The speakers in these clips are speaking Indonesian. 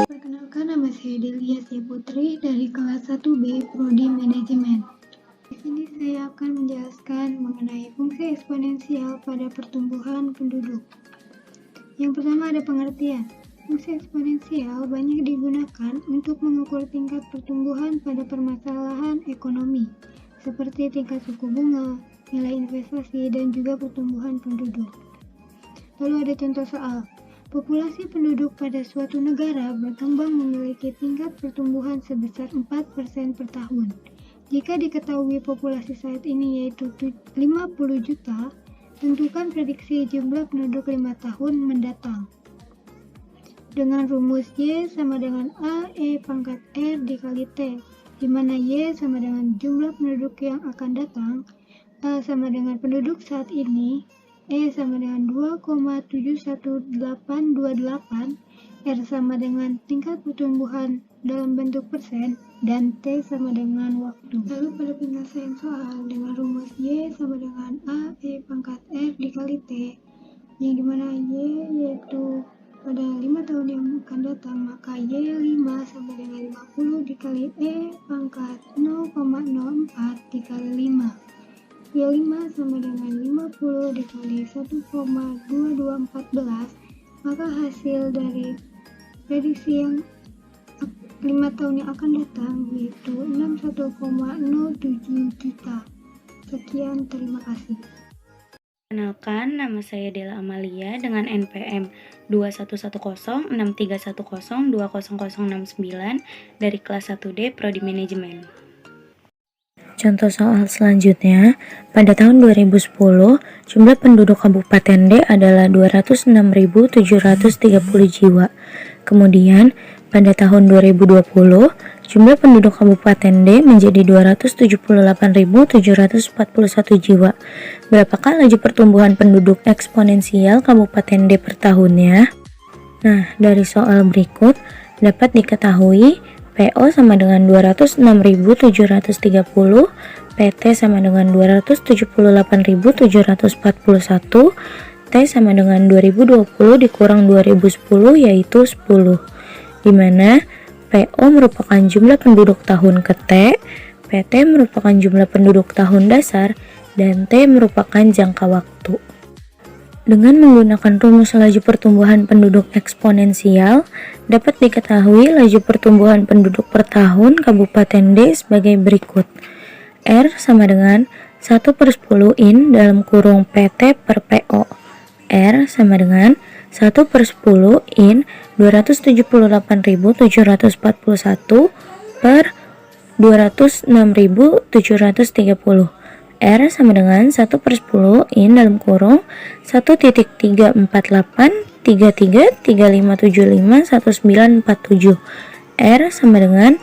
Perkenalkan, nama saya Delia Putri dari kelas 1B Prodi Manajemen. Di sini saya akan menjelaskan mengenai fungsi eksponensial pada pertumbuhan penduduk. Yang pertama ada pengertian. Fungsi eksponensial banyak digunakan untuk mengukur tingkat pertumbuhan pada permasalahan ekonomi, seperti tingkat suku bunga, nilai investasi, dan juga pertumbuhan penduduk. Lalu ada contoh soal. Populasi penduduk pada suatu negara berkembang memiliki tingkat pertumbuhan sebesar 4% per tahun. Jika diketahui populasi saat ini yaitu 50 juta, tentukan prediksi jumlah penduduk 5 tahun mendatang. Dengan rumus Y sama dengan AE pangkat R dikali T, di mana Y sama dengan jumlah penduduk yang akan datang, A sama dengan penduduk saat ini, E sama dengan 2,71828, R sama dengan tingkat pertumbuhan dalam bentuk persen, dan T sama dengan waktu. Lalu pada penyelesaian soal dengan rumus Y sama dengan A E pangkat R dikali T, yang dimana Y yaitu pada 5 tahun yang akan datang, maka Y5 sama dengan 50 dikali E pangkat 0,04 dikali 5. Y5 sama dengan 50 dikali 1,2214, maka hasil dari prediksi yang 5 tahun yang akan datang yaitu 61,07 juta. Sekian, terima kasih. Perkenalkan, nama saya Dela Amalia dengan NPM 21106310200069 dari kelas 1D Prodi Manajemen. Contoh soal selanjutnya, pada tahun 2010, jumlah penduduk Kabupaten D adalah 206.730 jiwa. Kemudian, pada tahun 2020, jumlah penduduk Kabupaten D menjadi 278.741 jiwa. Berapakah laju pertumbuhan penduduk eksponensial Kabupaten D per tahunnya? Nah, dari soal berikut dapat diketahui PO sama dengan 206.730, PT sama dengan 278.741, T sama dengan 2020 dikurang 2010 yaitu 10, di mana PO merupakan jumlah penduduk tahun ke T, PT merupakan jumlah penduduk tahun dasar, dan T merupakan jangka waktu. Dengan menggunakan rumus laju pertumbuhan penduduk eksponensial, dapat diketahui laju pertumbuhan penduduk per tahun Kabupaten D sebagai berikut. R sama dengan 1/10 in dalam kurung PT per PO. R sama dengan 1/10 in 278.741 per 206.730. R sama dengan 1/10 in dalam kurung 1.383335751947. R sama dengan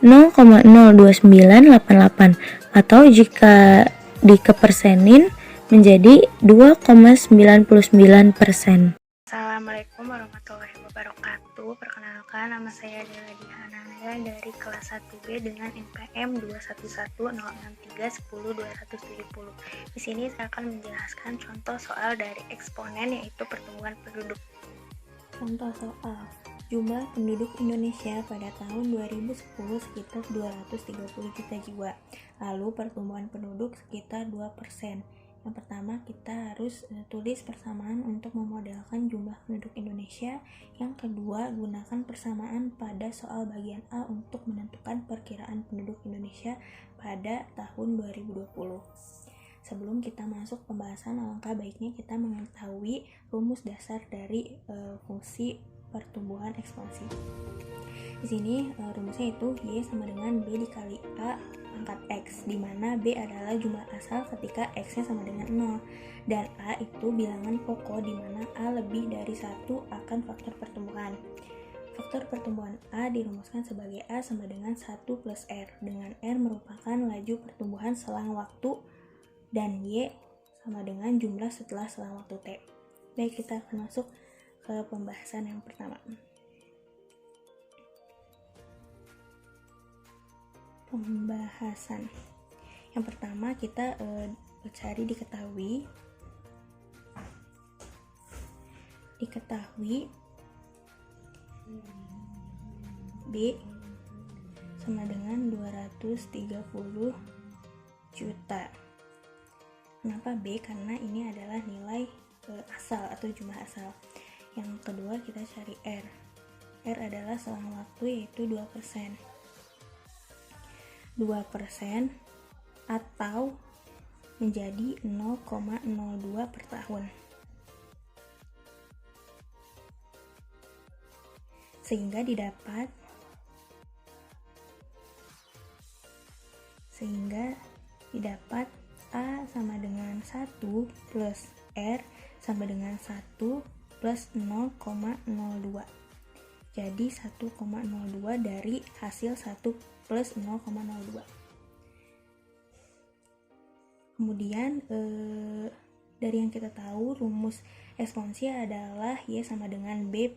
0,02988 atau jika dikepersenin menjadi 2,99%. Assalamualaikum warahmatullahi wabarakatuh. Perkenalkan, nama saya Dela Dihanaya dari kelas 1B dengan NPM 21106310270. Di sini saya akan menjelaskan contoh soal dari eksponen yaitu pertumbuhan penduduk. Contoh soal. Jumlah penduduk Indonesia pada tahun 2010 sekitar 230 juta jiwa. Lalu pertumbuhan penduduk sekitar 2%. Yang pertama, kita harus tulis persamaan untuk memodelkan jumlah penduduk Indonesia. Yang kedua, gunakan persamaan pada soal bagian A untuk menentukan perkiraan penduduk Indonesia pada tahun 2020. Sebelum kita masuk pembahasan, alangkah baiknya kita mengetahui rumus dasar dari fungsi pertumbuhan ekspansi. Di sini rumusnya itu Y sama dengan B dikali A pangkat X, di mana B adalah jumlah asal ketika X-nya sama dengan 0 dan A itu bilangan pokok di mana A lebih dari 1 akan faktor pertumbuhan. Faktor pertumbuhan A dirumuskan sebagai A sama dengan 1 plus R, dengan R merupakan laju pertumbuhan selang waktu dan Y sama dengan jumlah setelah selang waktu T. Baik, kita akan masuk ke pembahasan yang pertama. Pembahasan yang pertama kita cari diketahui diketahui B sama dengan 230 juta. Kenapa B? Karena ini adalah nilai asal atau jumlah asal. Yang kedua kita cari R. R adalah selang waktu, yaitu 2%. 2% atau menjadi 0,02 per tahun. Sehingga didapat A sama dengan 1 plus R sama dengan 1 plus 0,02. Jadi 1,02 dari hasil 1 plus 0,02. Kemudian dari yang kita tahu, rumus eksponensi adalah Y sama dengan B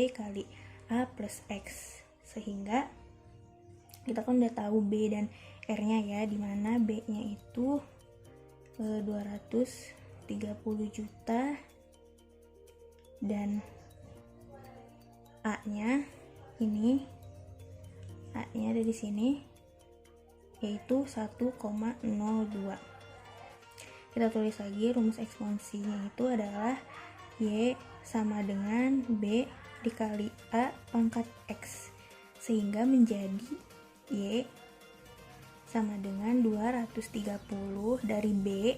kali A plus X. Sehingga kita kan udah tahu B dan R-nya ya, dimana B-nya itu 230 juta dan A-nya ada di sini, yaitu 1,02. Kita tulis lagi, rumus eksponensinya itu adalah Y sama dengan B dikali A pangkat X, sehingga menjadi Y sama dengan 230 dari B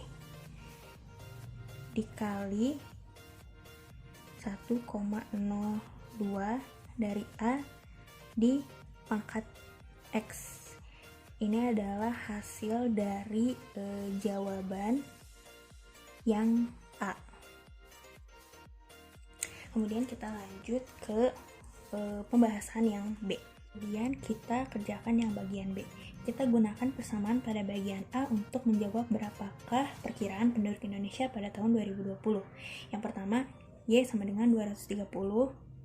dikali 1,02 dari A di pangkat X. Ini adalah hasil dari jawaban yang A. Kemudian kita lanjut ke pembahasan yang B. Kemudian kita kerjakan yang bagian B. Kita gunakan persamaan pada bagian A untuk menjawab berapakah perkiraan penduduk Indonesia pada tahun 2020. Yang pertama, Y sama dengan 230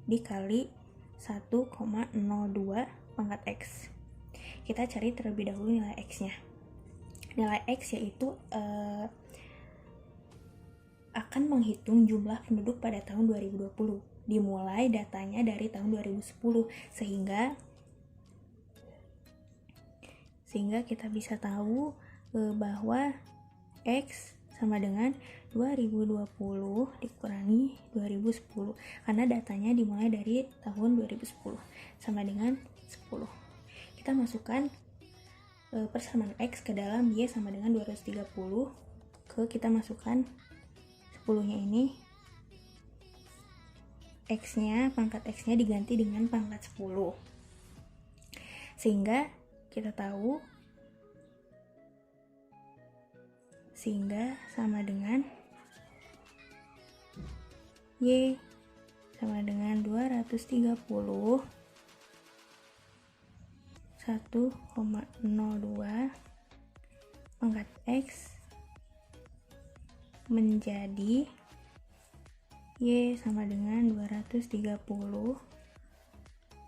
dikali 1,02 pangkat X. Kita cari terlebih dahulu nilai X-nya. Nilai X yaitu akan menghitung jumlah penduduk pada tahun 2020. Dimulai datanya dari tahun 2010, sehingga kita bisa tahu bahwa X sama dengan 2020 dikurangi 2010, karena datanya dimulai dari tahun 2010 sama dengan 10. Kita masukkan persamaan X ke dalam Y sama dengan 230, kita masukkan 10-nya ini, pangkat X-nya diganti dengan pangkat 10, sehingga kita tahu sama dengan Y sama dengan 230 1,02 pangkat X menjadi Y sama dengan 230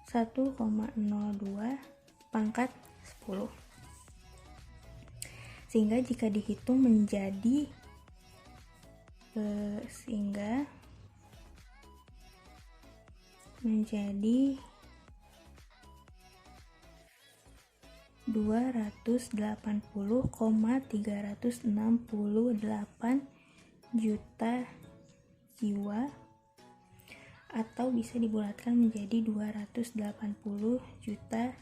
1,02 pangkat 10. Sehingga jika dihitung menjadi 280,368 juta jiwa, atau bisa dibulatkan menjadi 280 juta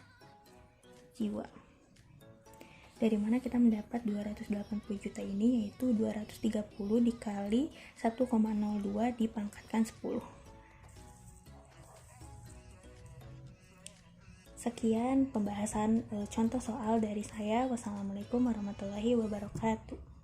jiwa. Dari mana kita mendapat 280 juta ini? Yaitu 230 dikali 1,02 dipangkatkan 10. Sekian pembahasan contoh soal dari saya. Wassalamualaikum warahmatullahi wabarakatuh.